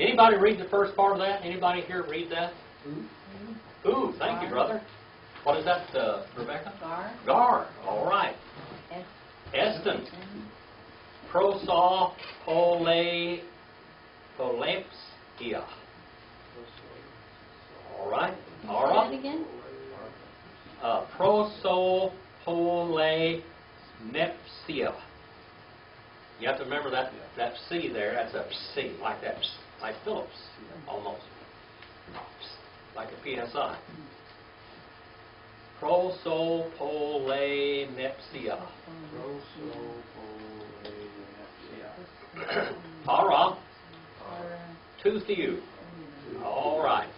Anybody read the first part of that? Anybody here read that? Ooh, thank you, brother. What is that, Rebecca? Gar. Gar. All right. Eston. Prosa polepsia. All right. All Say it right. again. Prosopolemnepsia. You have to remember that C there. That's a C, like that, like Phillips, almost, like a PSI. Prosopolemnepsia. All right. Two thew. All right.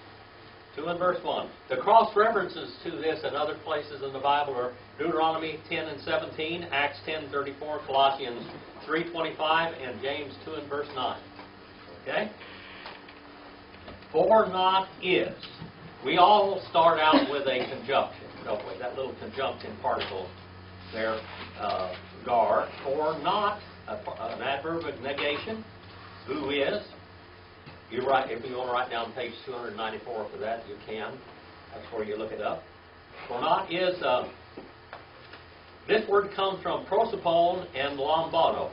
2 and verse 1. The cross references to this in other places in the Bible are Deuteronomy 10 and 17, Acts 10:34, Colossians 3:25, and James 2 and verse 9. Okay? For not is. We all start out with a conjunction, don't we? That little conjunction particle there, gar. For not, an adverb of negation. Who is? You write, if you want to write down page 294 for that, you can. That's where you look it up. For not is, this word comes from prosopone and lambano.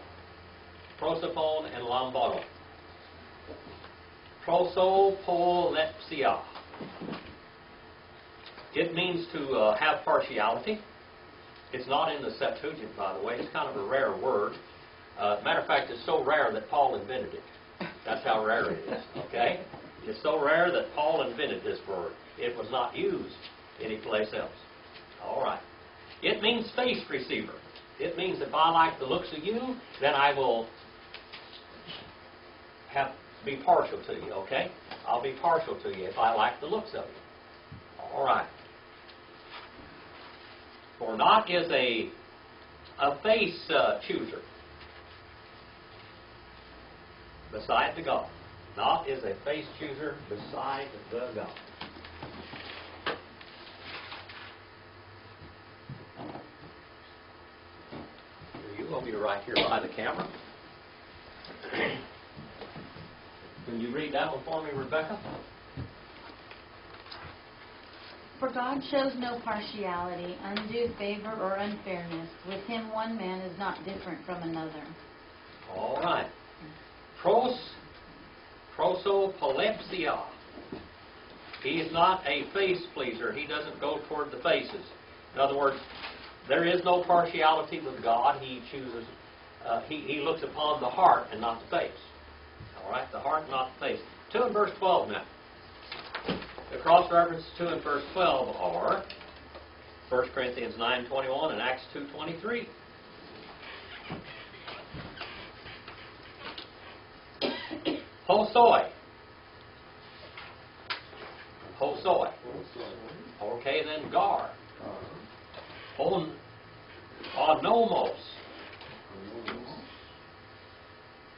Prosopone and lambano. Prosopolepsia. It means to have partiality. It's not in the Septuagint, by the way. It's kind of a rare word. Matter of fact, it's so rare that Paul invented it. That's how rare it is, okay? It's so rare that Paul invented this word. It was not used anyplace else. All right. It means face receiver. It means if I like the looks of you, then I will be partial to you, okay? I'll be partial to you if I like the looks of you. All right. For not is a face chooser. Beside the God. Not is a face chooser beside the God. You will be right here by the camera. Can you read that one for me, Rebecca? For God shows no partiality, undue favor, or unfairness. With him one man is not different from another. All right. Prosopolepsia. He is not a face pleaser. He doesn't go toward the faces. In other words, there is no partiality with God. He chooses, he looks upon the heart and not the face. All right, the heart, not the face. 2 and verse 12 now. The cross references 2 and verse 12 are 1 Corinthians 9:21 and Acts 2:23. Hosoi. Hosoi. Okay, then gar. Onomos.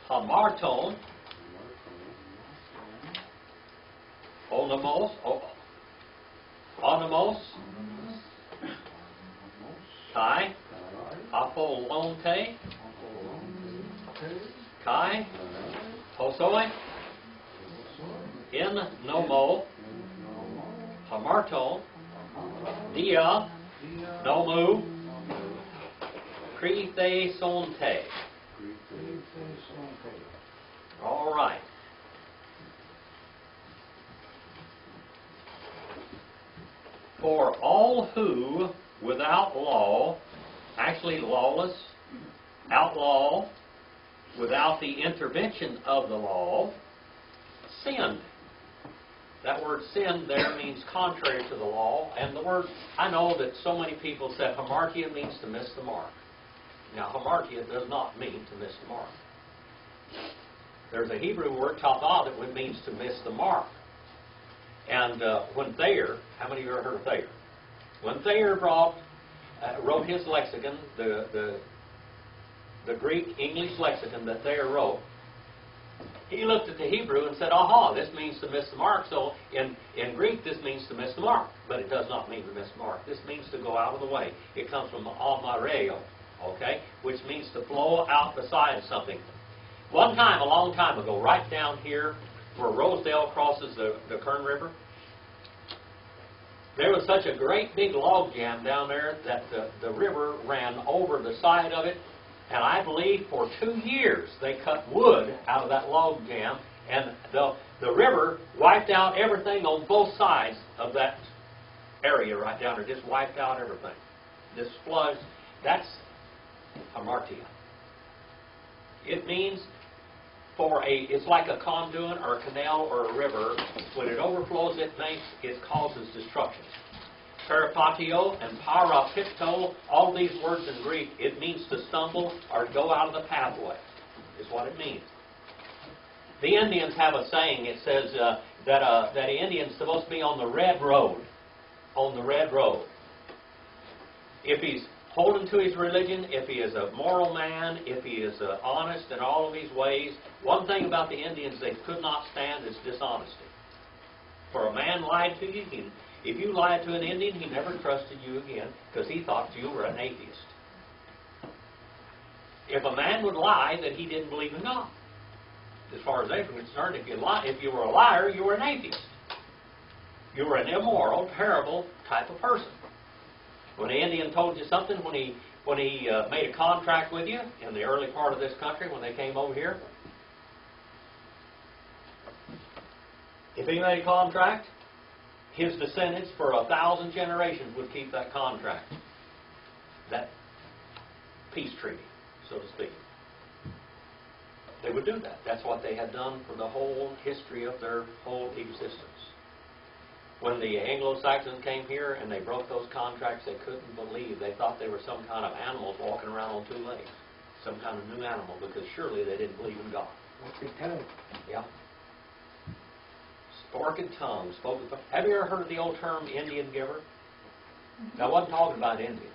Hamarton. Onomos. Onomos. Kai. Apolonte. Kai. Hosoi. In nomo. Hamarton. Dia. Nomu. Crete sonte. All right. For all who, without law, actually lawless, outlaw, without the intervention of the law, sinned. That word sin there means contrary to the law. And the word, I know that so many people said hamartia means to miss the mark. Now, hamartia does not mean to miss the mark. There's a Hebrew word, tafah, that means to miss the mark. And when Thayer, how many of you ever heard of Thayer? When Thayer wrote his lexicon, the Greek-English lexicon that Thayer wrote, he looked at the Hebrew and said, aha, this means to miss the mark. So in Greek, this means to miss the mark. But it does not mean to miss the mark. This means to go out of the way. It comes from amareo, okay, which means to flow out beside something. One time, a long time ago, right down here where Rosedale crosses the Kern River. There was such a great big log jam down there that the river ran over the side of it, and I believe for 2 years they cut wood out of that log jam, and the river wiped out everything on both sides of that area right down there, just wiped out everything. This floods, that's hamartia. It means it's like a conduit or a canal or a river. When it overflows, it causes destruction. Peripatio and parapipto, all these words in Greek, it means to stumble or go out of the pathway, is what it means. The Indians have a saying, it says that an Indian's supposed to be on the red road. On the red road. If he's holding to his religion, if he is a moral man, if he is honest in all of his ways, one thing about the Indians they could not stand is dishonesty. For a man lied to you, if you lied to an Indian, he never trusted you again because he thought you were an atheist. If a man would lie, that he didn't believe in God. As far as they were concerned, if you were a liar, you were an atheist. You were an immoral, terrible type of person. When an Indian told you something, when he made a contract with you in the early part of this country, when they came over here, if he made a contract, his descendants for 1,000 generations would keep that contract, that peace treaty, so to speak. They would do that. That's what they had done for the whole history of their whole existence. When the Anglo-Saxons came here and they broke those contracts, they couldn't believe. They thought they were some kind of animals walking around on 2 legs, some kind of new animal, because surely they didn't believe in God. Spoken tongue. Yeah. Spoken tongue. Have you ever heard of the old term Indian giver? I wasn't talking about Indians.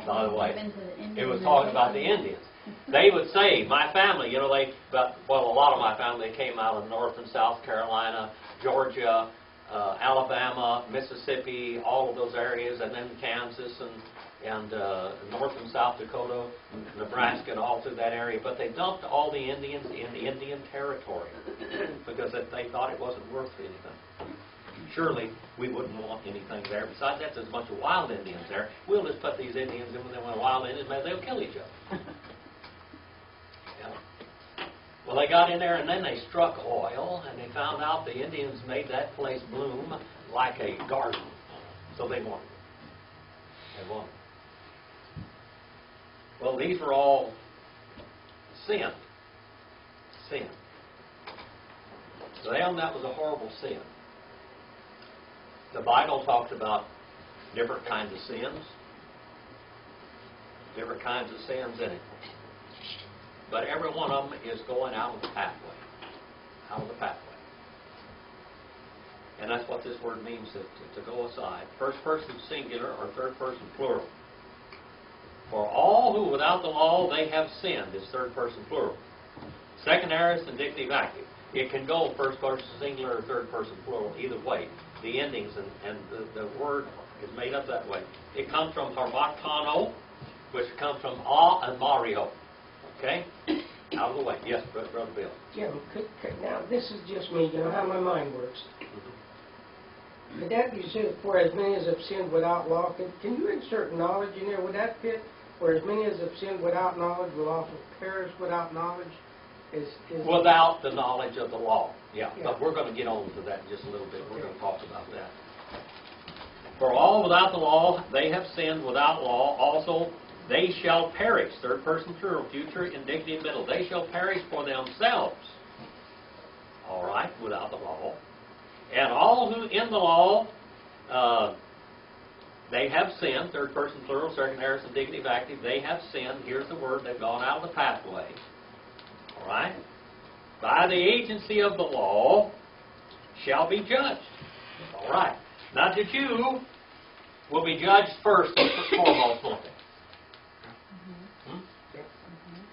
By the way, it was talking about the Indians. They would say, my family, a lot of my family, they came out of North and South Carolina, Georgia, Alabama, Mississippi, all of those areas, and then Kansas and North and South Dakota, Nebraska, and all through that area. But they dumped all the Indians in Indian territory because they thought it wasn't worth anything. Surely we wouldn't want anything there. Besides, that's as much of wild Indians there. We'll just put these Indians in when they want wild Indians, maybe they'll kill each other. Yeah. Well, they got in there and then they struck oil and they found out the Indians made that place bloom like a garden. So they won. They won. Well, these were all sin. Sin. To them, that was a horrible sin. The Bible talks about different kinds of sins. Different kinds of sins in it. But every one of them is going out of the pathway. Out of the pathway. And that's what this word means, to go aside. First person singular or third person plural. For all who without the law they have sinned is third person plural. Second aorist indicative active. It can go first person singular or third person plural, either way. The endings and the word is made up that way. It comes from harmatano, which comes from a and mario. Okay? Out of the way. Yes, Brother Bill. Jim, now this is just me, how my mind works. Could that be said, for as many as have sinned without law? Can you insert knowledge in there? Would that fit? For as many as have sinned without knowledge will also perish without knowledge? Without the knowledge of the law. Yeah, but we're going to get on to that in just a little bit. We're going to talk about that. For all without the law, they have sinned without law. Also, they shall perish. Third person plural, future, indicative, middle. They shall perish for themselves. All right, without the law. And all who in the law, they have sinned. Third person plural, second aorist, indicative, active. They have sinned. Here's the word. They've gone out of the pathway. All right? By the agency of the law shall be judged. All right. Not the Jew will be judged first and foremost, won't they?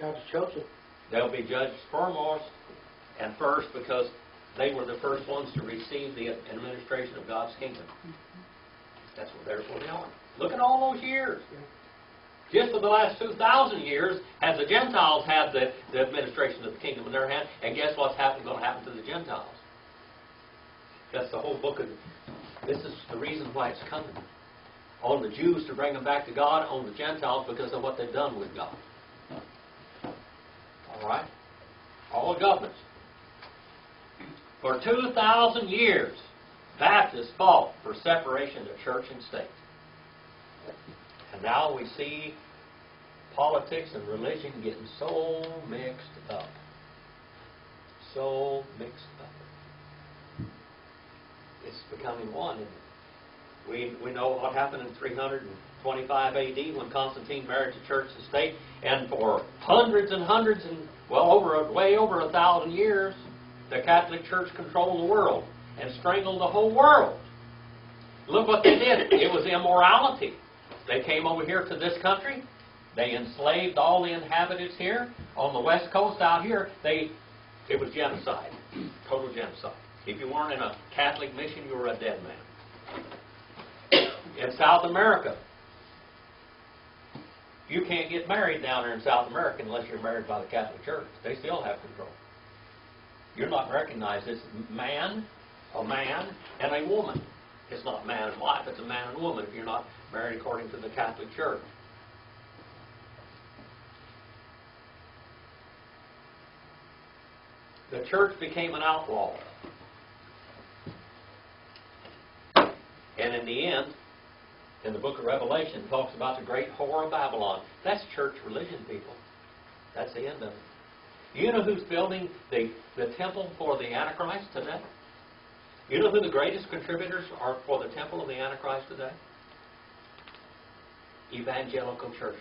God's chosen. They'll be judged foremost and first because they were the first ones to receive the administration of God's kingdom. That's what they are. Look at all those years. Just for the last 2,000 years has the Gentiles had the administration of the kingdom in their hand, and guess what's going to happen to the Gentiles? That's the whole book of, this is the reason why it's coming. On the Jews to bring them back to God, on the Gentiles because of what they've done with God. All right? All the governments. For 2,000 years, Baptists fought for separation of church and state. And now we see politics and religion getting so mixed up. So mixed up. It's becoming one, isn't it? We know what happened in 325 A.D. when Constantine married the church and state, and for hundreds and hundreds and, well, way over 1,000 years, the Catholic Church controlled the world and strangled the whole world. Look what they did. It was immorality. They came over here to this country. They enslaved all the inhabitants here. On the west coast out here, it was genocide. Total genocide. If you weren't in a Catholic mission, you were a dead man. In South America, you can't get married down there in South America unless you're married by the Catholic Church. They still have control. You're not recognized as a man, and a woman. It's not man and wife, it's a man and woman if you're not married according to the Catholic Church. The church became an outlaw. And in the end, in the book of Revelation, it talks about the great whore of Babylon. That's church religion, people. That's the end of it. You know who's building the temple for the Antichrist today? You know who the greatest contributors are for the temple of the Antichrist today? Evangelical churches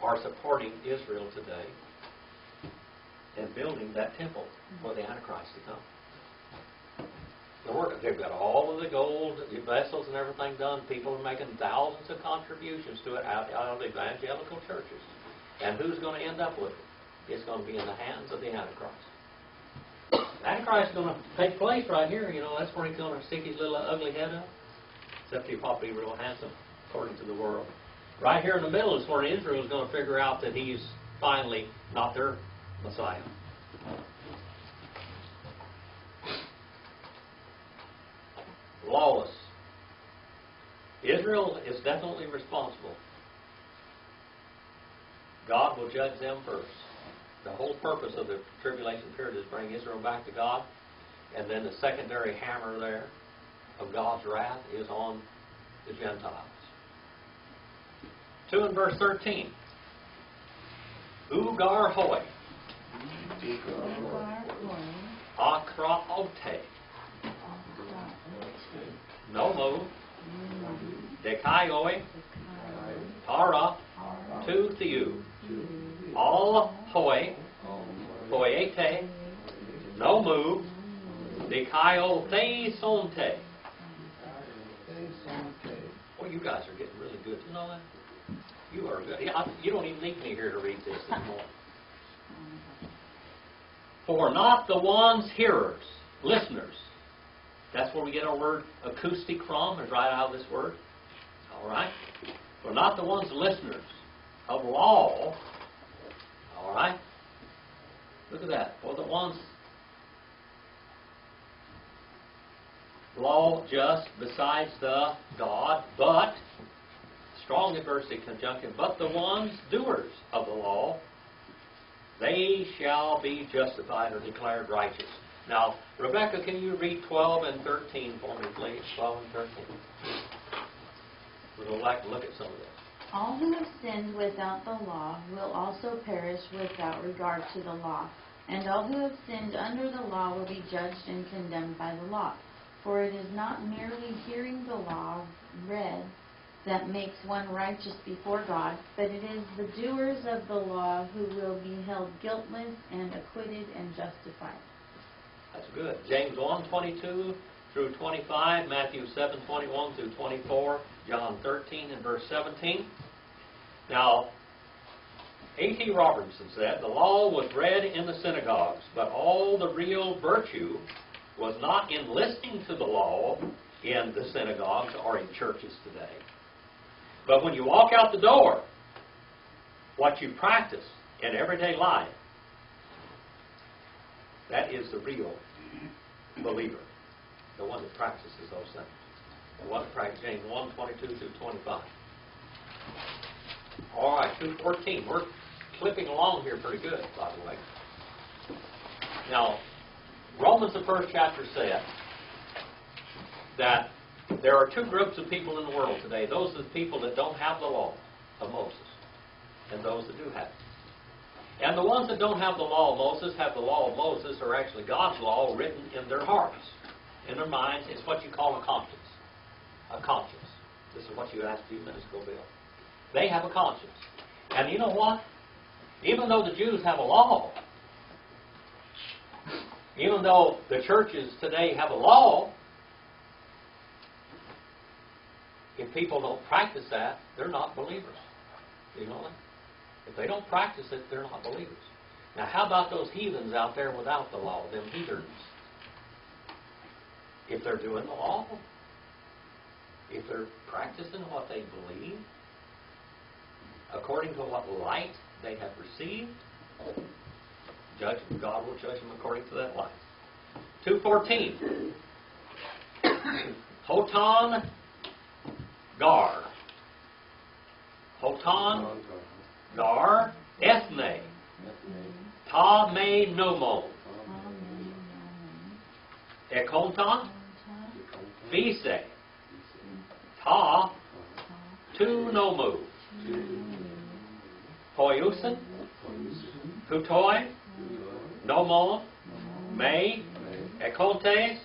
are supporting Israel today and building that temple for the Antichrist to come. They've got all of the gold vessels and everything done. People are making thousands of contributions to it out of evangelical churches. And who's going to end up with it? It's going to be in the hands of the Antichrist. The Antichrist is going to take place right here. You know, that's where he's going to stick his little ugly head up. Except he'll probably be real handsome, according to the world. Right here in the middle is where Israel is going to figure out that he's finally not their Messiah. Lawless. Israel is definitely responsible. God will judge them first. The whole purpose of the tribulation period is to bring Israel back to God. And then the secondary hammer there of God's wrath is on the Gentiles. 2 and verse 13. Ugar hoi. Akraote. Nomo. Dekaioi. Para. Tu theou. All hoi. Hoiete. Nomu. Dekaio theisonte. Well, you guys are getting really good. You know that? You are good. You don't even need me here to read this anymore. For not the ones hearers, listeners. That's where we get our word acoustic from, is right out of this word. All right? For not the ones listeners of law. All right? Look at that. For the ones law just besides the God, but, strong adversity conjunction, but the ones doers of the law, they shall be justified or declared righteous. Now, Rebecca, can you read 12 and 13 for me, please? 12 and 13. We'd like to look at some of this. All who have sinned without the law will also perish without regard to the law. And all who have sinned under the law will be judged and condemned by the law. For it is not merely hearing the law read that makes one righteous before God, but it is the doers of the law who will be held guiltless and acquitted and justified. That's good. James 1:22 through 25, Matthew 7:21 through 24, John 13 and verse 17. Now, A.T. Robertson said, the law was read in the synagogues, but all the real virtue was not in listening to the law in the synagogues or in churches today. But when you walk out the door, what you practice in everyday life, that is the real believer, the one that practices those things. The one that practices James 1, 22 through 25. All right, 2:14. We're clipping along here pretty good, by the way. Now, Romans, the first chapter, said that there are two groups of people in the world today. Those are the people that don't have the law of Moses, and those that do have it. And the ones that don't have the law of Moses have the law of Moses, or actually God's law, written in their hearts, in their minds. It's what you call a conscience. A conscience. This is what you asked a few minutes ago, Bill. They have a conscience. And you know what? Even though the Jews have a law, even though the churches today have a law, if people don't practice that, they're not believers. You know that? If they don't practice it, they're not believers. Now, how about those heathens out there without the law, them heathens? If they're doing the law, if they're practicing what they believe, according to what light they have received, God will judge them according to that light. 2:14. Hotan gar. Hotan gar ethne. Ta me nomon. Ekontan phise. Ta tu nomu. Hoyusen. Putoi. Nomon. Me. Ekontes.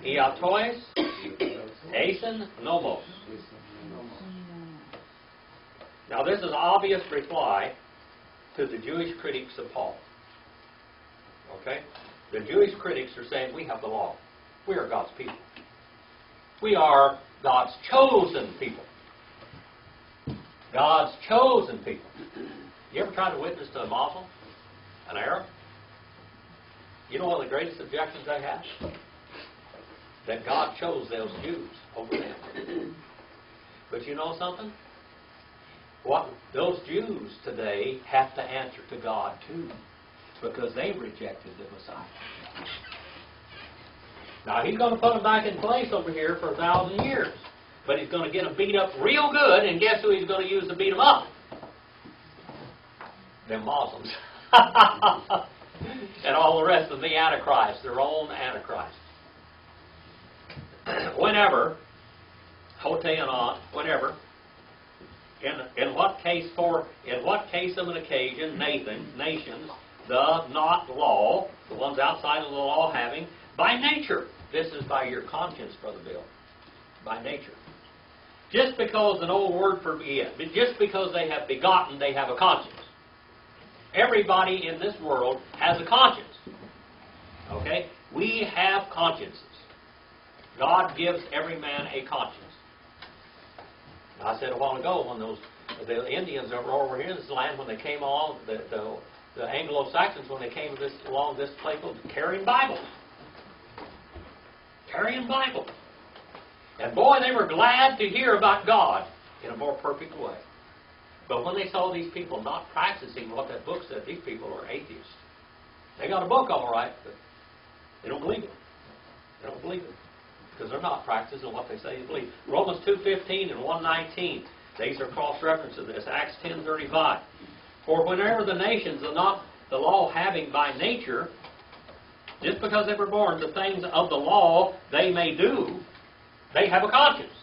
Iatois. Asen nomos. Now, this is an obvious reply to the Jewish critics of Paul. Okay? The Jewish critics are saying, we have the law. We are God's people. We are God's chosen people. God's chosen people. You ever tried to witness to a Muslim? An Arab? You know one of the greatest objections they have? That God chose those Jews over them. But you know something? What those Jews today have to answer to God too, because they rejected the Messiah. Now, He's going to put them back in place over here for 1,000 years, but He's going to get them beat up real good, and guess who He's going to use to beat them up? Them Muslims. And all the rest of the Antichrist, their own Antichrist. Whenever, whenever, in what case of an occasion, nations, the not law, the ones outside of the law having, by nature, this is by your conscience, Brother Bill, by nature. Just because an old word for just because they have begotten, they have a conscience. Everybody in this world has a conscience. Okay? We have consciences. God gives every man a conscience. I said a while ago, when the Indians that were over here in this land, when they came along, the Anglo-Saxons, when they came along this place, carrying Bibles. Carrying Bibles. And boy, they were glad to hear about God in a more perfect way. But when they saw these people not practicing what that book said, these people are atheists. They got a book all right, but they don't believe it. They don't believe it. Because they're not practicing what they say they believe. Romans 2:15 and 1:19. These are cross-references to this. Acts 10:35. For whenever the nations are not the law having by nature, just because they were born, the things of the law they may do, they have a conscience.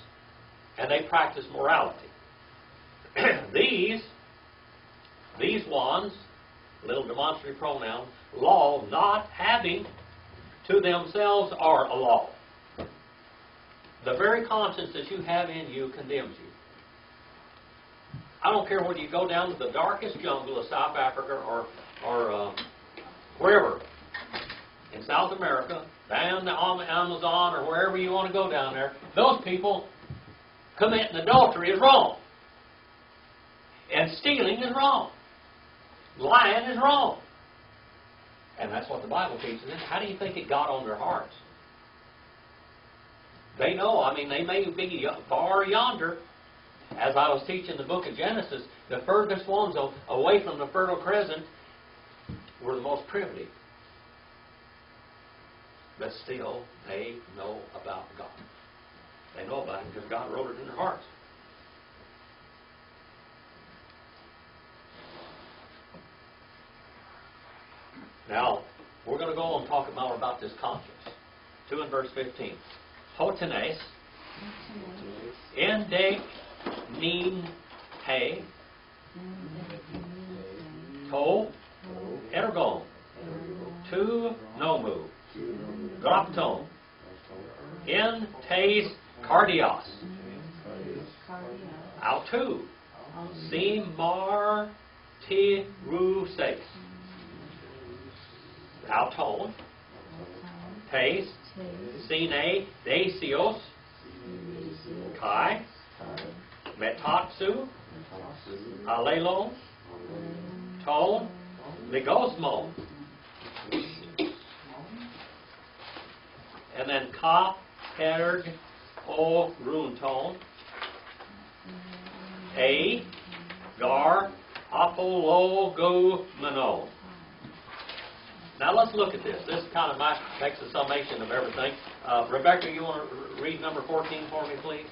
And they practice morality. These ones, little demonstrative pronoun, law not having to themselves are a law. The very conscience that you have in you condemns you. I don't care whether you go down to the darkest jungle of South Africa or wherever, in South America, down the Amazon or wherever you want to go down there, those people committing adultery is wrong. And stealing is wrong. Lying is wrong. And that's what the Bible teaches. How do you think it got on their hearts? They know. I mean, they may be far yonder, as I was teaching the book of Genesis, the furthest ones away from the Fertile Crescent were the most primitive. But still, they know about God. They know about Him because God wrote it in their hearts. Now, we're going to go on and talk more about this conscience. 2 and verse 15. Hotenes, endek nin te, to ergon, tu nomu, grapton, en tes cardios, autu, simar tiruses, auton, tes, sine, desios, kai, metatsu, alelon, ton, ligosmon. And then ka, erg, o, runton, a, gar, apologomenon. Now let's look at this. This kind of makes a summation of everything. Rebecca, you want to read number 14 for me, please?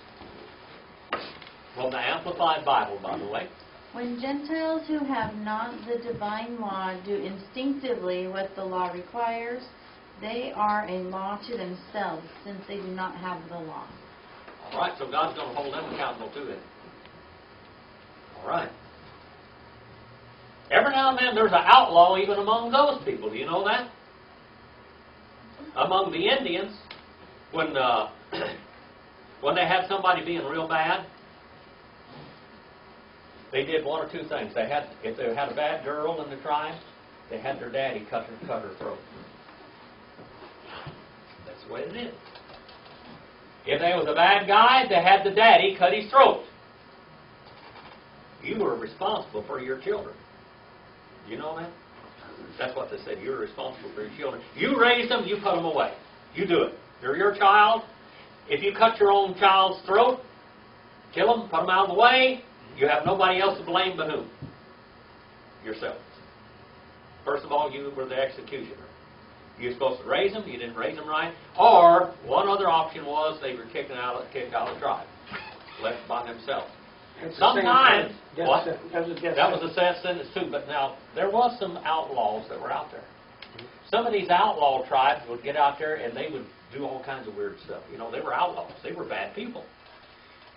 From the Amplified Bible, by the way. When Gentiles who have not the divine law do instinctively what the law requires, they are a law to themselves, since they do not have the law. All right, so God's going to hold them accountable to it. All right. Every now and then there's an outlaw even among those people. Do you know that? Among the Indians, when they had somebody being real bad, they did one or two things. If they had a bad girl in the tribe, they had their daddy cut her throat. That's the way it is. If there was a bad guy, they had the daddy cut his throat. You were responsible for your children. You know that? That's what they said. You're responsible for your children. You raised them, you put them away. You do it. They're your child. If you cut your own child's throat, kill them, put them out of the way, you have nobody else to blame but whom? Yourself. First of all, you were the executioner. You were supposed to raise them, you didn't raise them right. Or, one other option was they were kicked out of the tribe. Left by themselves. Sometimes, what? That was a sad sentence too, but now, there was some outlaws that were out there. Some of these outlaw tribes would get out there and they would do all kinds of weird stuff. You know, they were outlaws. They were bad people.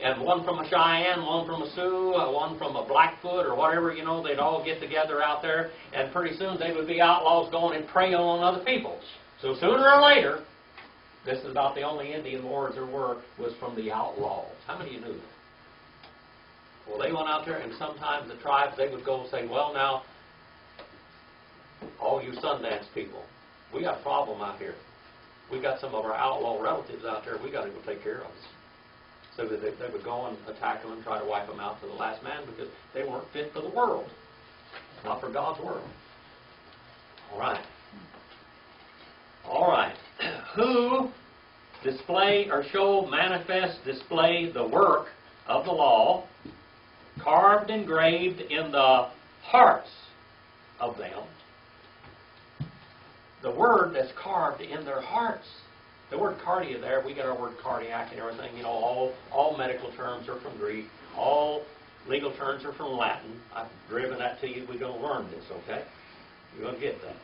And one from a Cheyenne, one from a Sioux, one from a Blackfoot or whatever, you know, they'd all get together out there, and pretty soon they would be outlaws going and preying on other people. So sooner or later, this is about the only Indian wars there was from the outlaws. How many of you knew that? Well, they went out there, and sometimes the tribes, they would go and say, well, now, all you Sundance people, we got a problem out here. We got some of our outlaw relatives out there. We got to go take care of them. So that they would go and attack them and try to wipe them out to the last man because they weren't fit for the world, not for God's world. All right. All right. Who display or show, manifest, display the work of the law, carved, engraved in the hearts of them. The word that's carved in their hearts. The word cardia there, we get our word cardiac and everything. You know, all medical terms are from Greek. All legal terms are from Latin. I've driven that to you. We're going to learn this, okay? You're going to get that.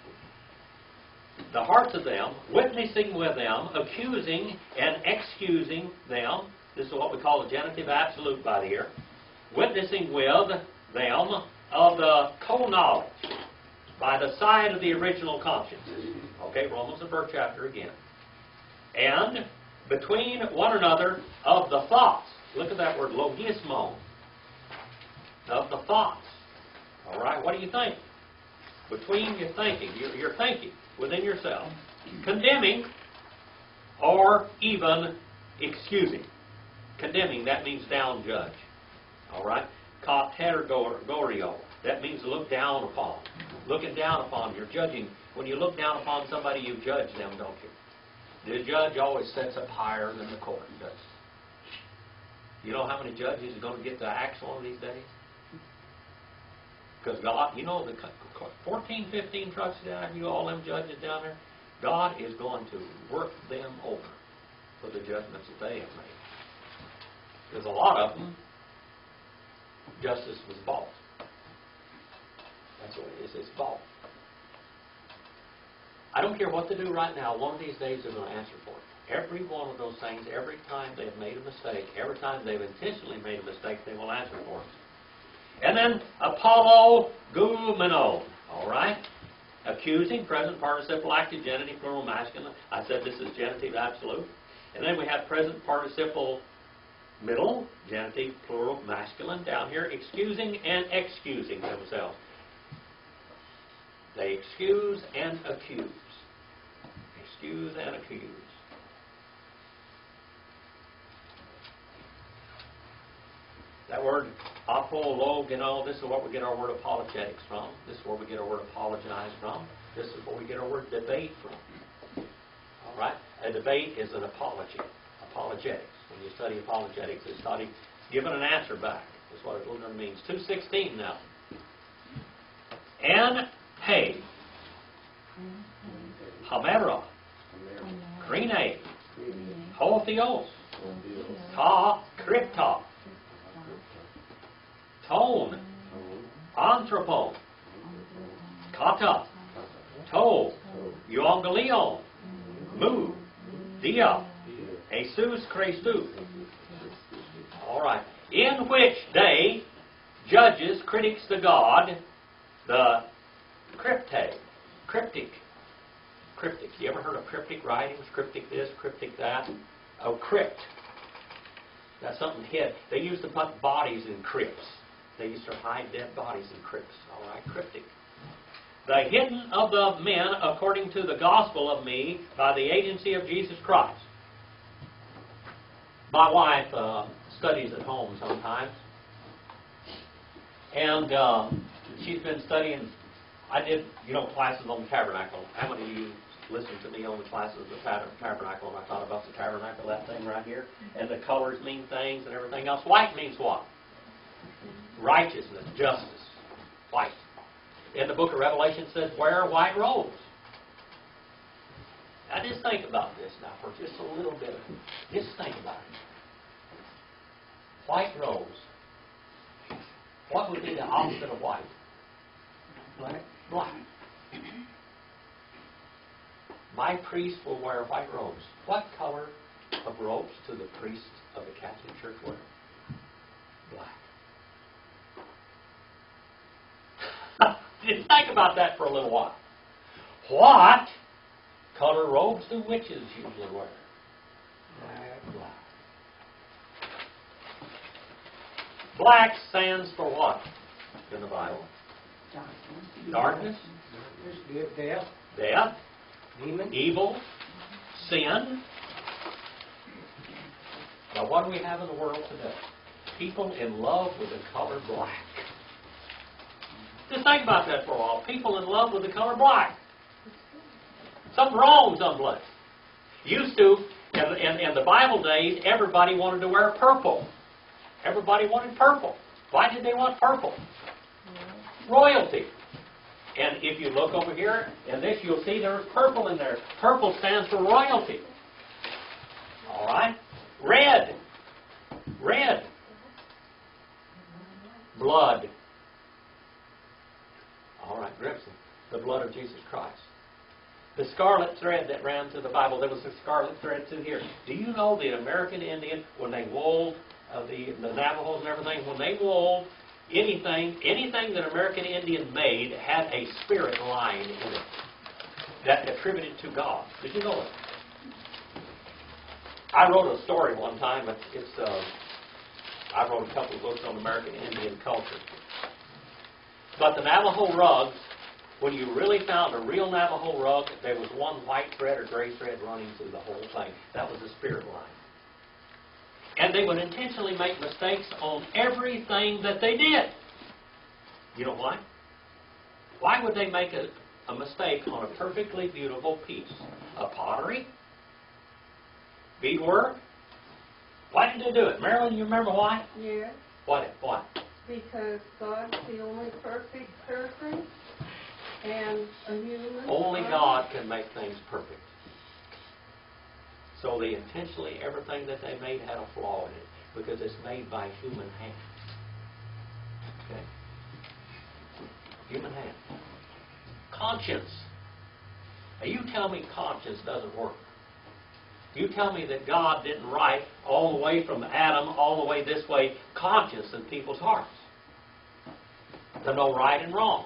The hearts of them, witnessing with them, accusing and excusing them. This is what we call the genitive absolute by here. Witnessing with them of the co-knowledge by the side of the original conscience. Okay, Romans the first chapter again. And between one another of the thoughts. Look at that word, logismon. Of the thoughts. All right, what do you think? Between your thinking, you're thinking within yourself. Condemning or even excusing. Condemning, that means down judge. All right? Katergorio, that means look down upon. Looking down upon, you're judging. When you look down upon somebody, you judge them, don't you? The judge always sets up higher than the court does. You know how many judges are going to get the axe one of these days? Because God, you know, the 14, 15 trucks down, you all them judges down there, God is going to work them over for the judgments that they have made. Because a lot of them, justice was bought. That's what it is. It's bought. I don't care what they do right now. One of these days they're going to answer for it. Every one of those things, every time they've made a mistake, every time they've intentionally made a mistake, they will answer for it. And then Apollo gumenon, all right? Accusing, present participle, active genitive, plural masculine. I said this is genitive absolute. And then we have present participle middle, genitive, plural masculine down here, excusing and excusing themselves. They excuse and accuse. Excuse and accuse. That word apologenon, this is what we get our word apologetics from. This is where we get our word apologize from. This is where we get our word debate from. All right? A debate is an apology. Apologetics. When you study apologetics, it's study giving an answer back. That's what it literally means. 2:16 now. And hey, Hamera, Krine, Hotheos, Ta, Krypta, Tone, Anthropon, Kata, To, Euangelion, Mu, Dia, Jesus Christus. All right. In which they, judges, critics to God, the cryptic. You ever heard of cryptic writings? Cryptic this, cryptic that? Oh, crypt. That's something hid. They used to put bodies in crypts. They used to hide dead bodies in crypts. All right, cryptic. The hidden of the men according to the gospel of me by the agency of Jesus Christ. My wife studies at home sometimes. And she's been studying. I did, classes on the tabernacle. How many of you listened to me on the classes of the tabernacle? And I thought about the tabernacle, that thing right here. And the colors mean things and everything else. White means what? Righteousness, justice. White. In the book of Revelation it says, wear white robes. Now just think about this now for just a little bit. Just think about it. White robes. What would be the opposite of white? Black. Black. My priest will wear white robes. What color of robes do the priests of the Catholic Church wear? Black. Just think about that for a little while. What color robes do witches usually wear? Black. Black stands for what in the Bible? Darkness. Death. Death. Demon. Evil. Sin. Now what do we have in the world today? People in love with the color black. Just think about that for a while. People in love with the color black. Something wrong someplace. Used to, in the Bible days, everybody wanted to wear purple. Everybody wanted purple. Why did they want purple? Royalty. And if you look over here, in this, you'll see there's purple in there. Purple stands for royalty. All right? Red. Red. Blood. All right, Grimson. The blood of Jesus Christ. The scarlet thread that ran through the Bible, there was a scarlet thread through here. Do you know the American Indian, when they wove, the Navajos and everything, when they wove anything that American Indian made had a spirit line in it that attributed to God. Did you know it? I wrote a story one time. I wrote a couple of books on American Indian culture. But the Navajo rugs, when you really found a real Navajo rug, there was one white thread or gray thread running through the whole thing. That was the spirit line. And they would intentionally make mistakes on everything that they did. You know why? Why would they make a mistake on a perfectly beautiful piece of pottery, beadwork, Why did they do it? Marilyn, you remember why? Yes, Why? because God's the only perfect person, and a human. Only God can make things perfect. So they intentionally, everything that they made had a flaw in it, because it's made by human hand. Okay? Human hand. Conscience. Now you tell me conscience doesn't work. You tell me that God didn't write all the way from Adam all the way this way conscience in people's hearts. To know right and wrong.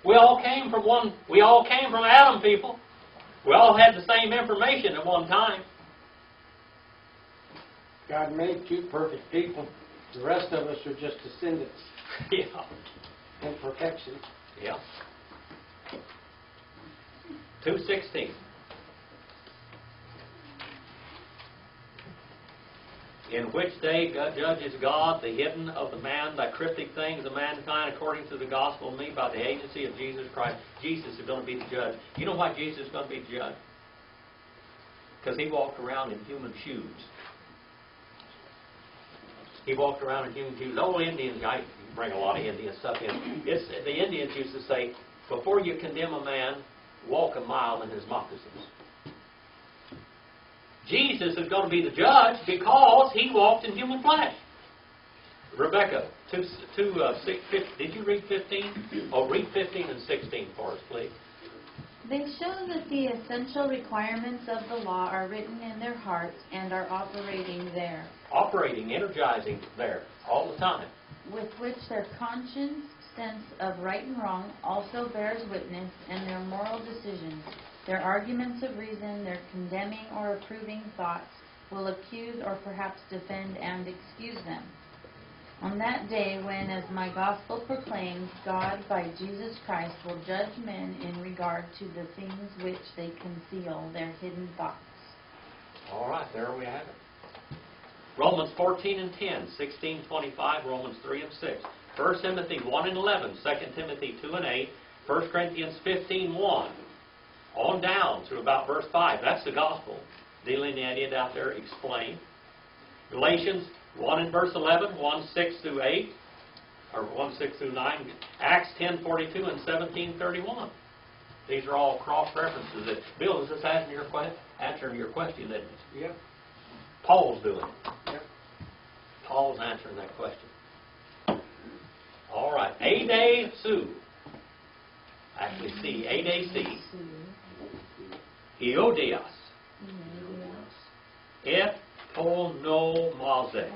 We all came from Adam, people. We all had the same information at one time. God made two perfect people. The rest of us are just descendants. Yeah. Imperfection. Yeah. 2:16. In which day judges God the hidden of the man, the cryptic things of mankind, according to the gospel of me, by the agency of Jesus Christ. Jesus is going to be the judge. You know why Jesus is going to be the judge? Because he walked around in human shoes. He walked around in human shoes. Old Indians, I bring a lot of Indian stuff in. The Indians used to say, before you condemn a man, walk a mile in his moccasins. Jesus is going to be the judge because he walked in human flesh. Rebecca, did you read 15? Oh, read 15 and 16 for us, please. They show that the essential requirements of the law are written in their hearts and are operating there. Operating, energizing there all the time. With which their conscience sense of right and wrong also bears witness, and their moral decisions, their arguments of reason, their condemning or approving thoughts will accuse or perhaps defend and excuse them. On that day when, as my gospel proclaims, God by Jesus Christ will judge men in regard to the things which they conceal, their hidden thoughts. All right, there we have it. Romans 14 and 10, 16:25, Romans 3 and 6, 1 Timothy 1 and 11, 2 Timothy 2 and 8, 1 Corinthians 15:1, on down to about verse 5. That's the gospel. Delineated out there, explained. Galatians 1 and verse 11, 1, 6 through 8, or 1, 6 through 9, Acts 10:42 and 17:31. These are all cross-references. Bill, is this answering your question, isn't it? Yep. Paul's doing it. Yep. Paul's answering that question. All right. Ade Su. Actually, C. Ade C. Eodias. Eponomase.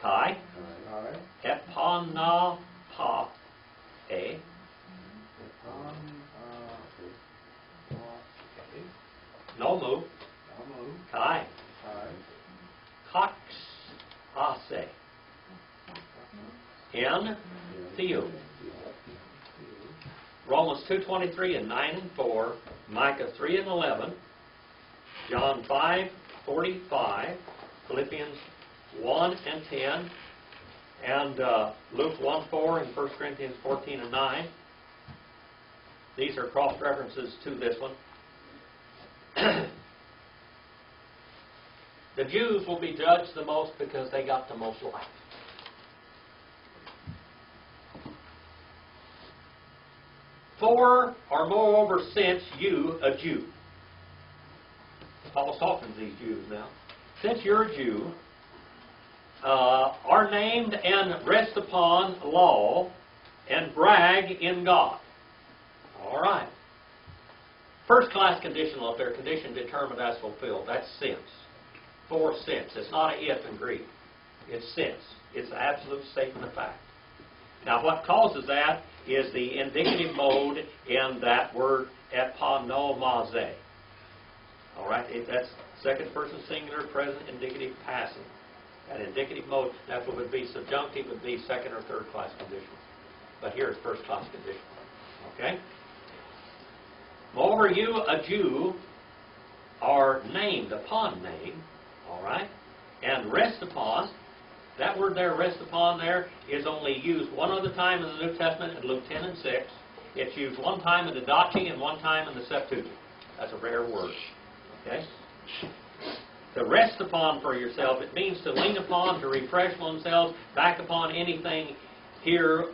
Kai. Eponapa. Nomu. Kai. Cox. Ase. En. Theo. Romans 2:23 and 9 and 4. Micah 3 and 11. John 5:45. Philippians 1 and 10. And Luke 1:4 and 1 Corinthians 14 and 9. These are cross-references to this one. The Jews will be judged the most because they got the most light. For or moreover, since you, a Jew. Paul's talking to these Jews now. Since you're a Jew, are named and rest upon law and brag in God. All right. First class conditional up there, condition determined as fulfilled. That's since. For since. It's not a if in Greek. It's since. It's an absolute statement of fact. Now what causes that is the indicative mode in that word eponomase. All right, that's second person singular, present, indicative, passive. That indicative mode, that's what would be subjunctive, would be second or third class conditional. But here it's first class conditional. Okay? Moreover, you, a Jew, are named upon name, all right, and rest upon. That word there, rest upon, there is only used one other time in the New Testament in Luke 10 and 6. It's used one time in the Dachi and one time in the Septuagint. That's a rare word. Okay? To rest upon for yourself, it means to lean upon, to refresh oneself back upon anything here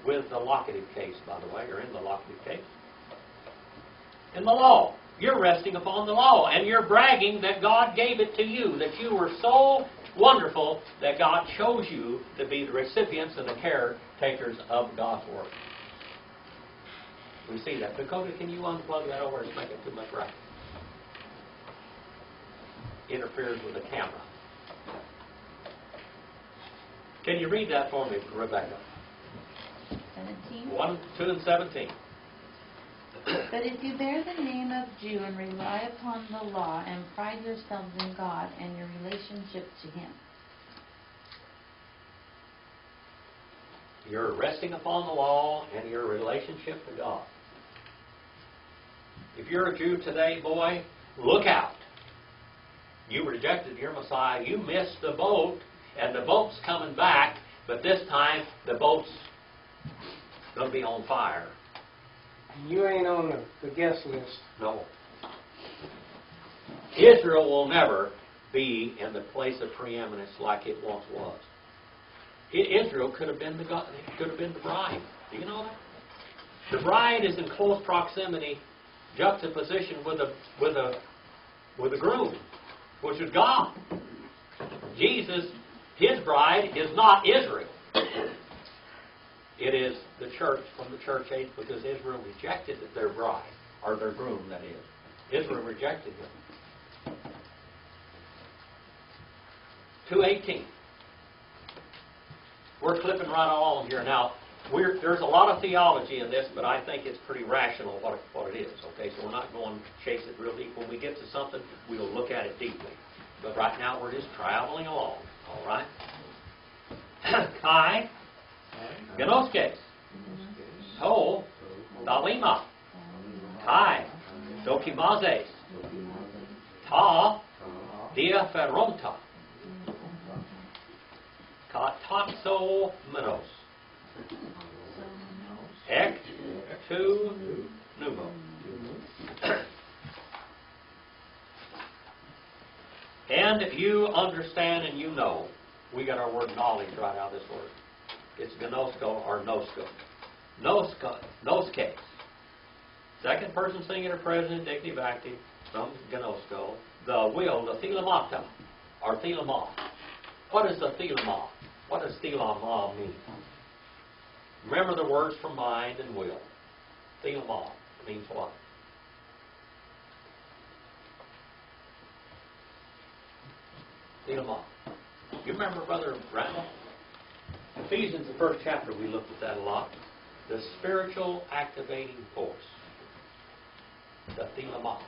with the locative case, by the way, or in the locative case. In the law. You're resting upon the law, and you're bragging that God gave it to you, that you were so wonderful that God chose you to be the recipients and the caretakers of God's Word. We see that. Dakota, can you unplug that over? It's making too much racket. Interferes with the camera. Can you read that for me, Rebecca? 17. 1, 2, and 17. But if you bear the name of Jew and rely upon the law and pride yourselves in God and your relationship to Him. You're resting upon the law and your relationship to God. If you're a Jew today, boy, look out. You rejected your Messiah. You missed the boat, and the boat's coming back, but this time the boat's going to be on fire. You ain't on the guest list. No. Israel will never be in the place of preeminence like it once was. Israel could have been the bride. Do you know that? The bride is in close proximity, juxtaposition with the groom, which is God. Jesus, His bride, is not Israel. It is the church from the church age, because Israel rejected their bride, or their groom, that is. Israel rejected him. 2:18. We're clipping right along here. Now, there's a lot of theology in this, but I think it's pretty rational what it is. Okay, so we're not going to chase it real deep. When we get to something, we'll look at it deeply. But right now, we're just traveling along. All right? Kai. Genoskes, Tol, Dalima, Kai, Dokimazes, Ta, Diapheronta, Kataxo Menos, Ek, Tu, Numo. And you understand and you know, we got our word knowledge right out of this word. It's gnosko or nosko. Noskes. Second person singular present, indicative active, from gnosko. The will, the thelamata, or thelama. What is the thelama? What does thelama mean? Remember the words from mind and will. Thelama means what? Thelama. You remember Brother Randall? Ephesians, the first chapter, we looked at that a lot. The spiritual activating force. The thelema.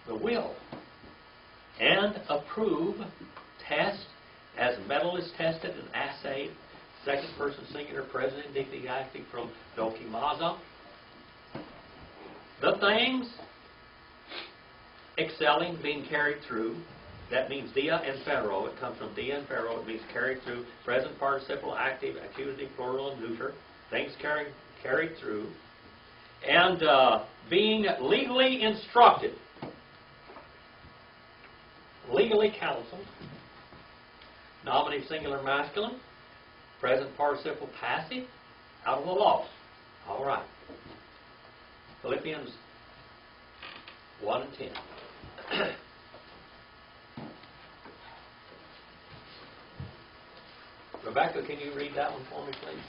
The will. And approve, test, as metal is tested and assayed. Second person singular present indicative active from dokimaza. The things excelling, being carried through. That means dia and pharaoh. It comes from dia and pharaoh. It means carried through. Present participle, active, accusative, plural, and neuter. Things carried through. And being legally instructed. Legally counseled. Nominative singular masculine. Present participle passive. Out of the law. All right. Philippians 1 and 10. Rebecca, can you read that one for me, please?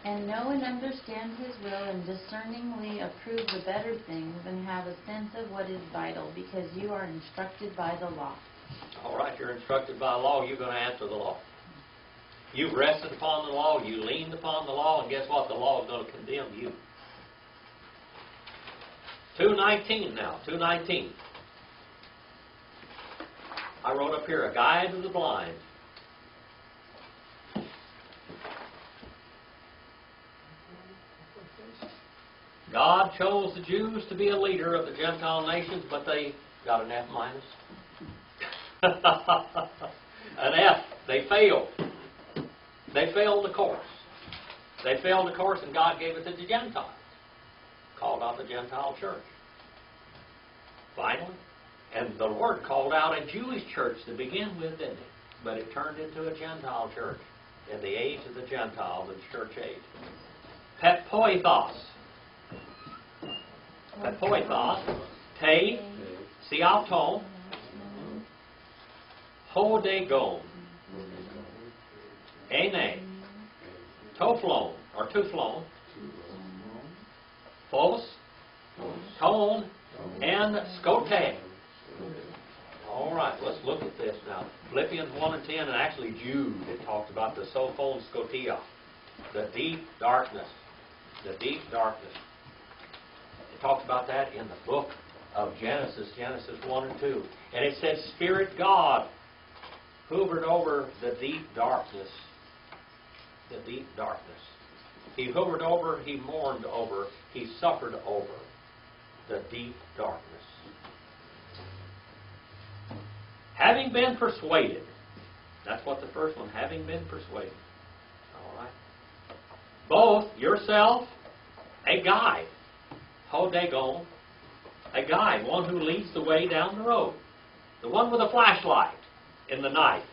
And know and understand His will, and discerningly approve the better things, and have a sense of what is vital, because you are instructed by the law. All right, you're instructed by law. You're going to answer the law. You've rested upon the law. You leaned upon the law, and guess what? The law is going to condemn you. 2:19 now. 2:19. I wrote up here, a guide to the blind. God chose the Jews to be a leader of the Gentile nations, but they got an F minus. An F. They failed. They failed the course. They failed the course, and God gave it to the Gentiles. Called out the Gentile church. Finally. And the Lord called out a Jewish church to begin with, didn't He? But it turned into a Gentile church in the age of the Gentiles, the church age. Petpoithos. Petpoithos. Te. Siauton. Hodegon. Ene. Toflon, or Tuflon. Phos. Tone. And Scote. All right, let's look at this now. Philippians 1 and 10, and actually Jude, it talks about the Sophon Scotia, the deep darkness. The deep darkness. It talks about that in the book of Genesis 1 and 2. And it says, Spirit God hovered over the deep darkness. The deep darkness. He hovered over, He mourned over, He suffered over the deep darkness. Having been persuaded. That's what the first one, having been persuaded. All right. Both yourself, a guide. Hodegon, a guide, one who leads the way down the road. The one with a flashlight in the night.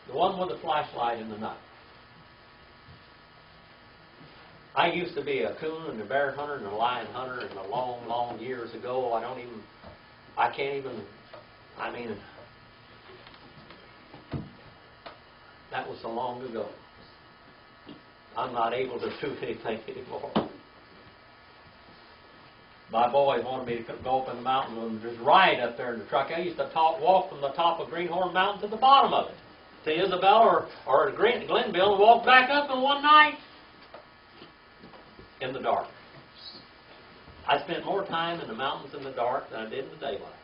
The one with a flashlight in the night. I used to be a coon and a bear hunter and a lion hunter in the long, long years ago. That was so long ago. I'm not able to do anything anymore. My boys wanted me to go up in the mountains and just ride up there in the truck. I used to walk from the top of Greenhorn Mountain to the bottom of it, to Isabel or Glenville, and walk back up in one night in the dark. I spent more time in the mountains in the dark than I did in the daylight.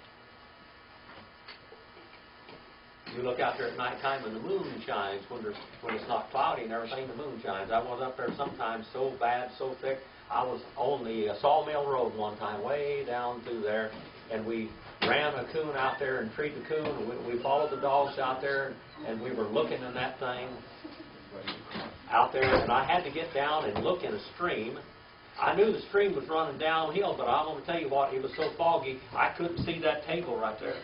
You look out there at nighttime and the moon shines when it's not cloudy and everything, the moon shines. I was up there sometimes so bad, so thick. I was on the Sawmill Road one time, way down through there, and we ran a coon out there and treed the coon, and we followed the dogs out there, and we were looking in that thing out there, and I had to get down and look in a stream. I knew the stream was running downhill, but I'm going to tell you what, it was so foggy, I couldn't see that table right there.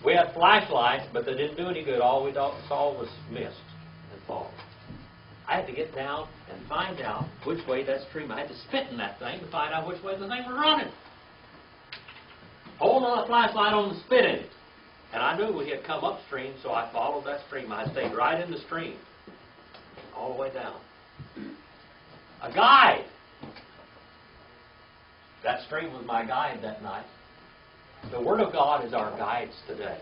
We had flashlights, but they didn't do any good. All we saw was mist and fog. I had to get down and find out which way that stream, I had to spit in that thing to find out which way the thing was running. Hold on a flashlight on and spit in it. And I knew we had come upstream, so I followed that stream. I stayed right in the stream, all the way down. A guide. That stream was my guide that night. The Word of God is our guides today.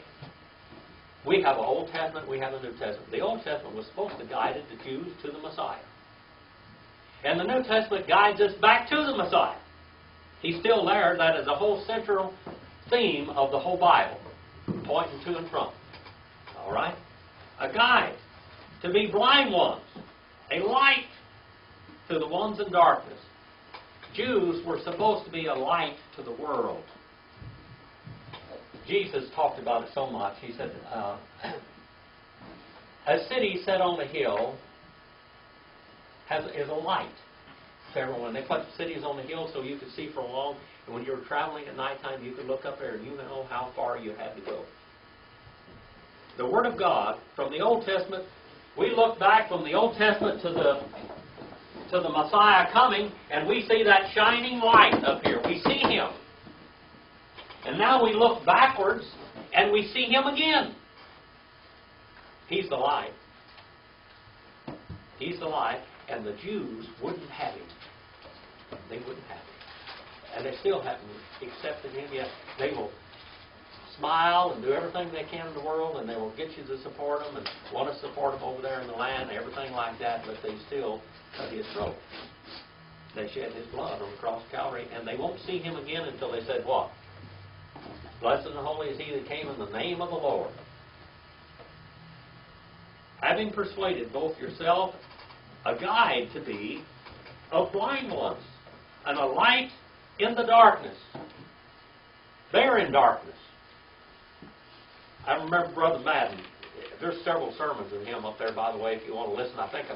We have an Old Testament, we have a New Testament. The Old Testament was supposed to guide the Jews to the Messiah. And the New Testament guides us back to the Messiah. He's still there. That is the whole central theme of the whole Bible, pointing to and from. All right? A guide to be blind ones, a light to the ones in darkness. Jews were supposed to be a light to the world. Jesus talked about it so much. He said, a city set on a hill is a light to everyone. They put cities on the hill so you could see for long. And when you were traveling at nighttime, you could look up there and you know how far you had to go. The Word of God, from the Old Testament, we look back from the Old Testament to the Messiah coming, and we see that shining light up here. We see Him. And now we look backwards, and we see Him again. He's the light. He's the light, and the Jews wouldn't have Him. They wouldn't have Him. And they still haven't accepted Him yet. They will smile and do everything they can in the world, and they will get you to support them and want to support them over there in the land and everything like that, but they still cut His throat. They shed His blood on the cross of Calvary, and they won't see Him again until they said what? Blessed and holy is He that came in the name of the Lord. Having persuaded both yourself, a guide to be, of blind ones, and a light in the darkness. They're in darkness. I remember Brother Madden. There's several sermons of him up there, by the way, if you want to listen. I think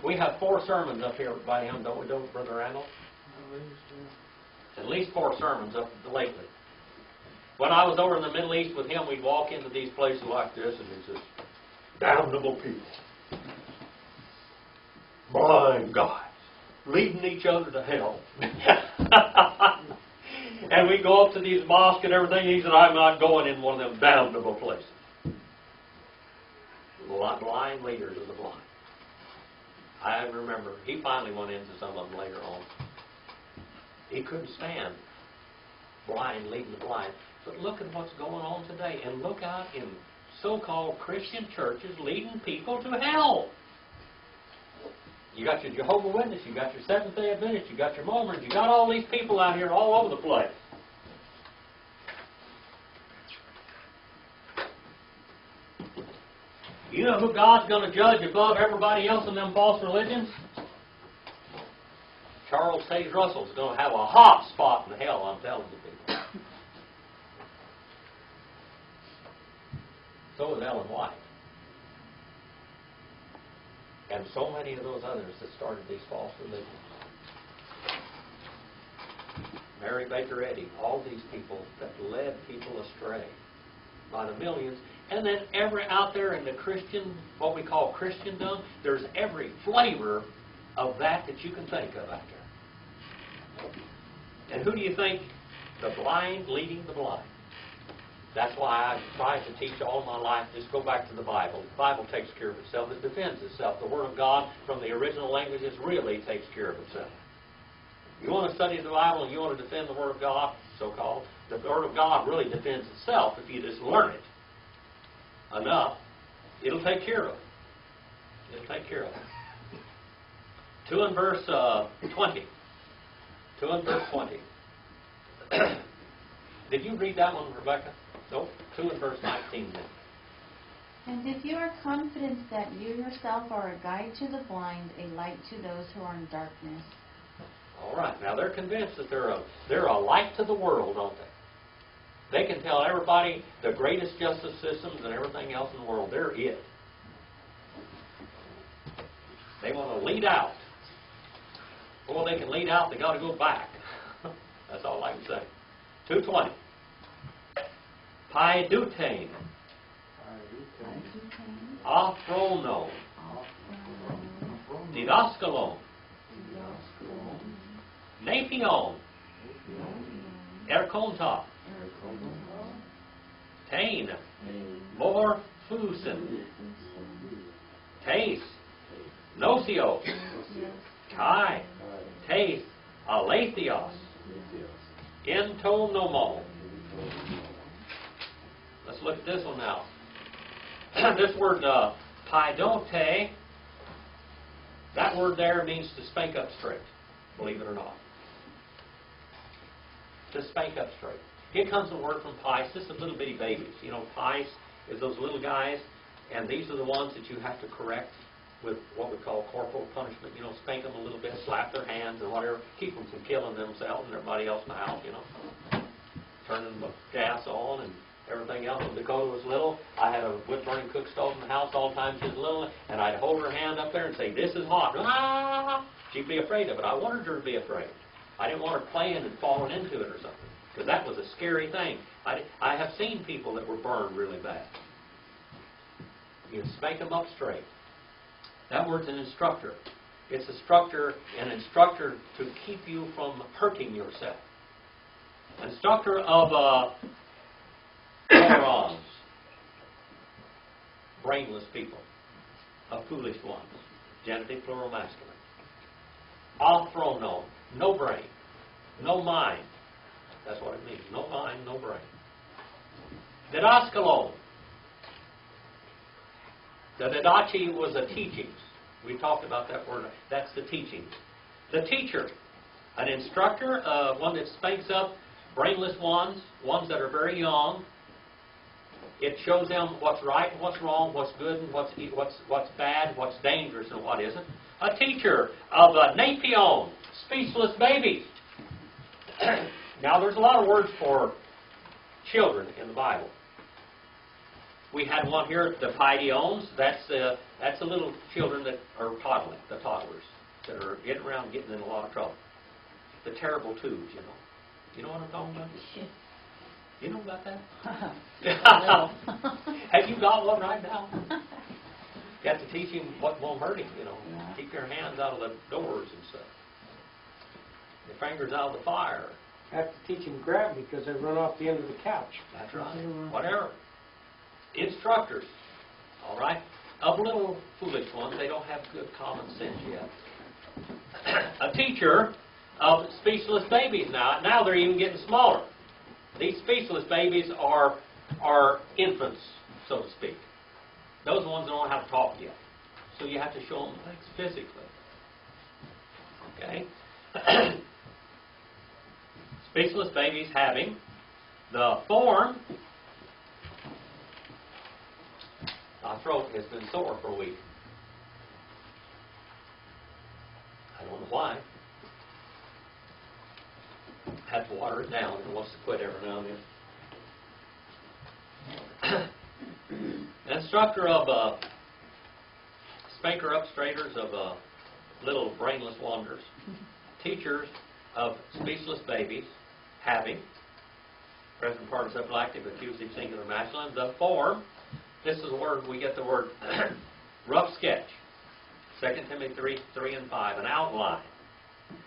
we have 4 sermons up here by him, don't we, Brother Randall? At least 4 sermons up lately. When I was over in the Middle East with him, we'd walk into these places like this, and it's just damnable people. Blind guys, leading each other to hell. And we go up to these mosques and everything, and he said, I'm not going in one of them damnable places. Blind leaders of the blind. I remember, he finally went into some of them later on. He couldn't stand blind leading the blind. But look at what's going on today. And look out in so-called Christian churches leading people to hell. You got your Jehovah's Witness, you got your Seventh-day Adventists, you got your Mormons, you got all these people out here all over the place. You know who God's going to judge above everybody else in them false religions? Charles Taze Russell's going to have a hot spot in hell, I'm telling you people. So is Ellen White. And so many of those others that started these false religions. Mary Baker Eddy, all these people that led people astray by the millions. And then out there in the Christian, what we call Christendom, there's every flavor of that you can think of out there. And who do you think? The blind leading the blind. That's why I've tried to teach all my life, just go back to the Bible. The Bible takes care of itself. It defends itself. The Word of God from the original languages really takes care of itself. You want to study the Bible and you want to defend the Word of God, so-called, the Word of God really defends itself if you just learn it enough. It'll take care of it. It'll take care of it. 2 and verse 20. 2 and verse 20. Did you read that one, Rebecca? Nope. 2 and verse 19 then. And if you are confident that you yourself are a guide to the blind, a light to those who are in darkness. All right. Now they're convinced that they're a light to the world, don't they? They can tell everybody the greatest justice systems and everything else in the world. They're it. They want to lead out. Well, they can lead out. They got to go back. That's all I can say. 2:20. Paidutane. Aphrono. Didaskalon. Napion. Erkonta. Tain. Morfusen. Taste. Nosio. Kai. Taste. Alethios. Entonomo. Let's look at this one now. This word, paidote, that word there means to spank up straight, believe it or not. To spank up straight. Here comes the word from pice. This is little bitty babies. You know, pice is those little guys, and these are the ones that you have to correct with what we call corporal punishment. You know, spank them a little bit, slap their hands and whatever, keep them from killing themselves and everybody else in the house, you know. Turning the gas on and everything else. When Dakota was little, I had a wood-burning cook stove in the house all the time she was little, and I'd hold her hand up there and say, this is hot. Ah! She'd be afraid of it. I wanted her to be afraid. I didn't want her playing and falling into it or something, because that was a scary thing. I have seen people that were burned really bad. You spank them up straight. That word's an instructor. It's an instructor to keep you from hurting yourself. An instructor of morons, brainless people, of foolish ones, genitive plural masculine. Aphrono, no brain, no mind. That's what it means. No mind, no brain. Didaskalon. The didache was the teachings. We talked about that word. That's the teachings. The teacher, an instructor, one that spanks up brainless ones that are very young. It shows them what's right and what's wrong, what's good and what's bad, what's dangerous and what isn't. A teacher of napion, speechless babies. Now, there's a lot of words for children in the Bible. We had one here, the paidions. That's the little children that are toddling, the toddlers that are getting around getting in a lot of trouble. The terrible twos, you know. You know what I'm talking about? You know about that? Little. Have you got one right now? You have to teach him what won't hurt him, you know. Yeah. Keep your hands out of the doors and stuff. Your fingers out of the fire. I have to teach him gravity because they run off the end of the couch. That's right. Whatever. Instructors, all right? Of little foolish ones, they don't have good common sense yet. A teacher of speechless babies now. Now they're even getting smaller. These speechless babies are infants, so to speak. Those ones don't know how to talk yet. So you have to show them things physically. Okay? Speechless babies having the form. My throat has been sore for a week. I don't know why. Have to water it down. It wants to quit every now and then. Instructor of spanker upstraighters of little brainless wonders. Teachers of speechless babies having present participle active accusative singular masculine. The form. This is a word we get the word rough sketch. 2 Timothy 3 and 5. An outline.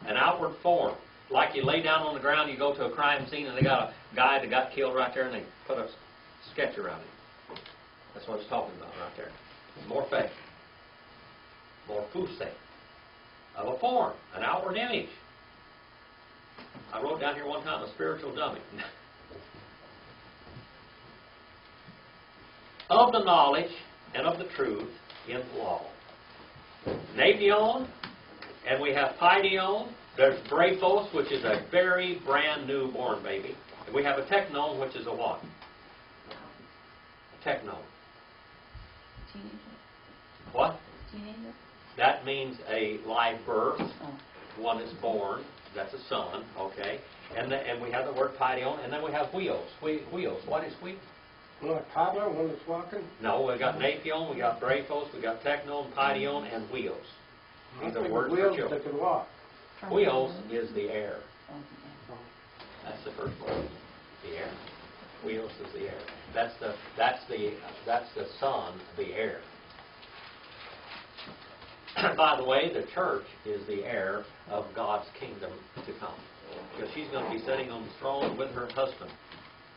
An outward form. Like you lay down on the ground, you go to a crime scene and they got a guy that got killed right there and they put a sketch around him. That's what it's talking about right there. More faith. More fuse. Of a form. An outward image. I wrote down here one time a spiritual dummy. Of the knowledge and of the truth in law. Napion, and we have Paideon. There's Braphos, which is a very brand new born baby. And we have a Technon, which is a what? A Technon. Teenager. What? Teenager. That means a live birth. Oh. One is born. That's a son. Okay. And we have the word Paideon, and then we have Huios. Huios. What is Huios? Well, a toddler, one that's walking. No, we got Napion, we got Braphos, we got Technon, Paideon, and Huios. These are words for wheels children. that can walk. Huios is the air. Oh, That's the first word. The air. Huios is the air. That's the son, the heir. By the way, the church is the heir of God's kingdom to come. Because she's going to be sitting on the throne with her husband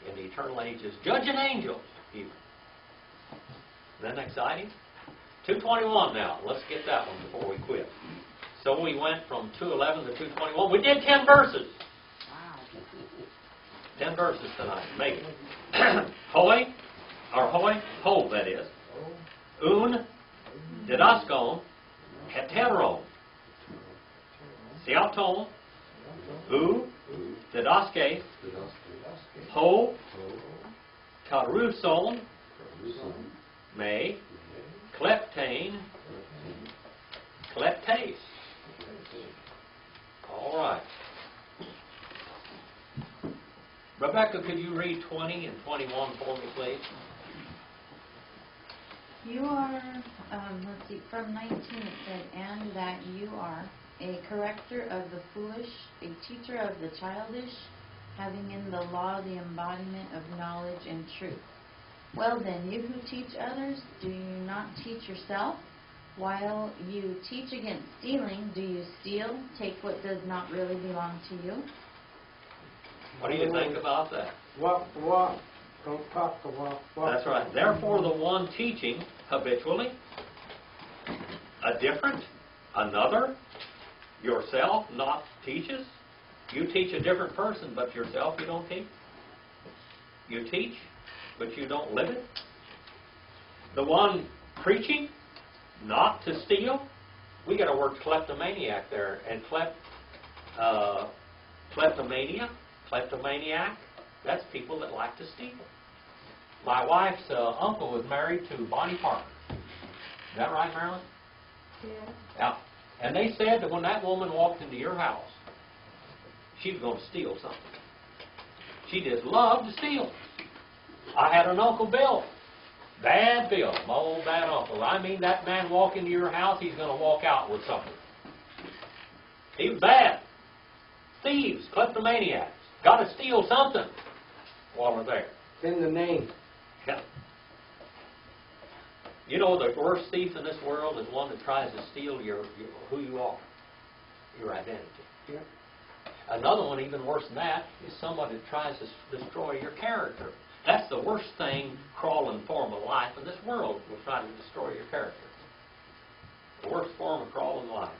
in the eternal ages, judging angels even. Isn't that exciting? 221 now. Let's get that one before we quit. So we went from 211 to 221. We did 10 verses. Wow. 10 verses tonight, maybe. Hoi, or hoi, ho, that is. Un, didaskon, heteron. Theaton, didaske, ho, karuson, me, kleptane, kleptes. All right. Rebecca, could you read 20 and 21 for me, please? You are, let's see, from 19 it said, and that you are a corrector of the foolish, a teacher of the childish, having in the law the embodiment of knowledge and truth. Well then, you who teach others, do you not teach yourself? While you teach against stealing, do you steal? Take what does not really belong to you? What do you think about that? Walk the walk. Don't talk the walk. That's right. Therefore, the one teaching habitually, a different, another, yourself not teaches. You teach a different person, but yourself you don't teach. You teach, but you don't live it. The one preaching not to steal. We got a word kleptomaniac there, and kleptomaniac, that's people that like to steal. My wife's uncle was married to Bonnie Parker. Is that right, Marilyn? Yeah. Yeah. And they said that when that woman walked into your house, she was going to steal something. She just loved to steal. I had an Uncle Bill. Bad Bill, my old bad uncle. I mean, that man walk into your house, he's going to walk out with something. He was bad. Thieves, kleptomaniacs. got to steal something while we're there. It's in the name. Yeah. You know, the worst thief in this world is one that tries to steal who you are, your identity. Yeah. Another one, even worse than that, is someone that tries to destroy your character. That's the worst thing crawling form of life in this world, will try to destroy your character. The worst form of crawling life.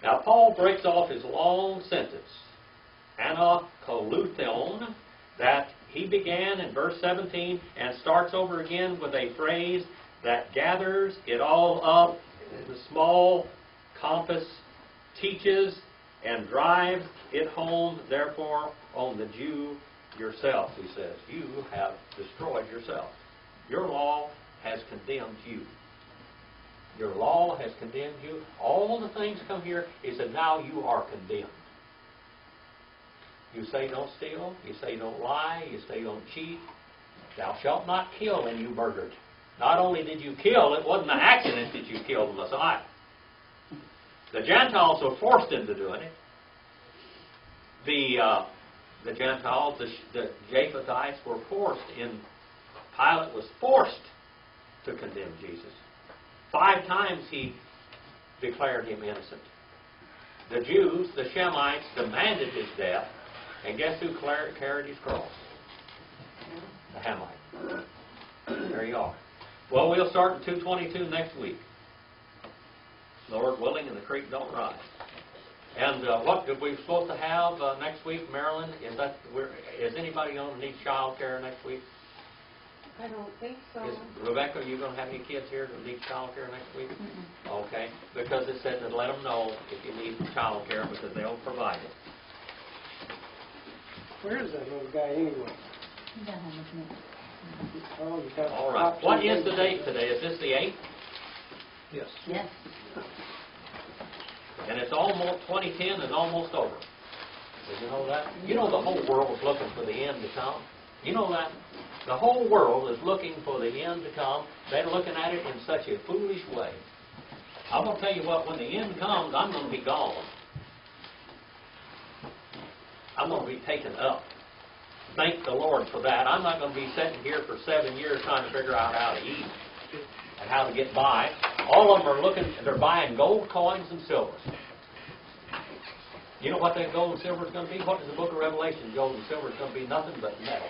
Now, Paul breaks off his long sentence, anakolutheon, that he began in verse 17 and starts over again with a phrase that gathers it all up in the small compass, teaches and drives it home, therefore, on the Jew yourself, he says. You have destroyed yourself. Your law has condemned you. Your law has condemned you. All the things come here, he said, now you are condemned. You say don't steal, you say don't lie, you say don't cheat. Thou shalt not kill, and you murdered. Not only did you kill, it wasn't an accident that you killed the Messiah. The Gentiles were forced into doing it. The Gentiles, the Japhethites were forced in. Pilate was forced to condemn Jesus. 5 times he declared him innocent. The Jews, the Shemites, demanded his death. And guess who carried his cross? The Hamite. There you are. Well, we'll start in 222 next week. Lord willing, and the creek don't rise. And what did we supposed to have next week, Marilyn? Is anybody going to need child care next week? I don't think so. Rebecca, are you going to have any kids here that need child care next week? Okay, because it said to let them know if you need child care because they'll provide it. Where is that little guy anyway? He's at home with me. Oh, you got All right. What is the date today? Is this the 8th? Yes. Yes. And it's almost, 2010 is almost over. Did you know that? You know the whole world is looking for the end to come. You know that? The whole world is looking for the end to come. They're looking at it in such a foolish way. I'm going to tell you what, when the end comes, I'm going to be gone. I'm going to be taken up. Thank the Lord for that. I'm not going to be sitting here for 7 years trying to figure out how to eat and how to get by. All of them are looking, they're buying gold coins and silvers. You know what that gold and silver is going to be? What does the book of Revelation? Gold and silver is going to be nothing but metal.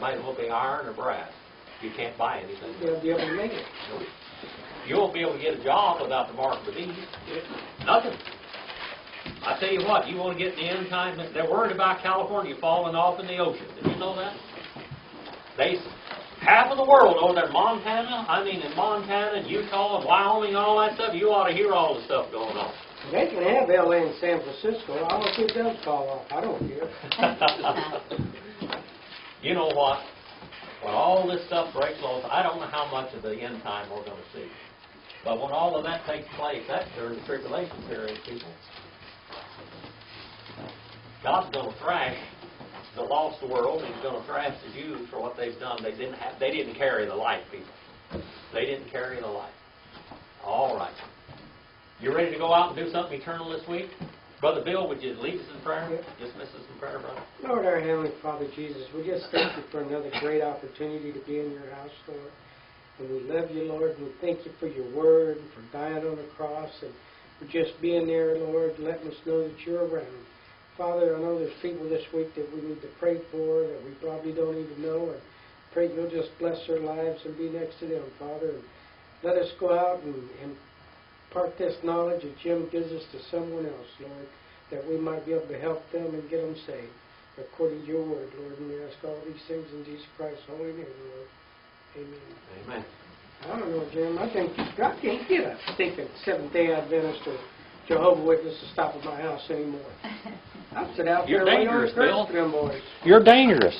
Might as well be iron or brass. You can't buy anything. You'll be able to make it. You won't be able to get a job without the mark of the beast. Nothing. I tell you what, you want to get in the end time, they're worried about California falling off in the ocean. Did you know that? Half of the world over there in Montana, in Montana and Utah and Wyoming and all that stuff, you ought to hear all the stuff going on. They can have L.A. and San Francisco. I don't think it does fall off. I don't care. You know what? When all this stuff breaks loose, I don't know how much of the end time we're going to see. But when all of that takes place, that's during the tribulation period, people. God's going to thrash the lost world, and He's going to thrash the Jews for what they've done. They didn't carry the light, people. They didn't carry the light. All right. You ready to go out and do something eternal this week? Brother Bill, would you lead us in prayer? Yep. Dismiss us in prayer, brother. Lord, our Heavenly Father Jesus, we just thank you for another great opportunity to be in your house, Lord. And we love you, Lord, and we thank you for your word and for dying on the cross and for just being there, Lord, letting us know that you're around. Father, I know there's people this week that we need to pray for that we probably don't even know, and pray you'll just bless their lives and be next to them, Father. And let us go out and impart this knowledge that Jim gives us to someone else, Lord, that we might be able to help them and get them saved according to your word, Lord. And we ask all these things in Jesus Christ's holy name, Lord. Amen. Amen. I don't know, Jim. I think God can't get a stinking Seventh-day Adventist or Jehovah's Witness to stop at my house anymore. I'll sit out You're there waiting on the dangerous, Bill. for them boys. You're dangerous.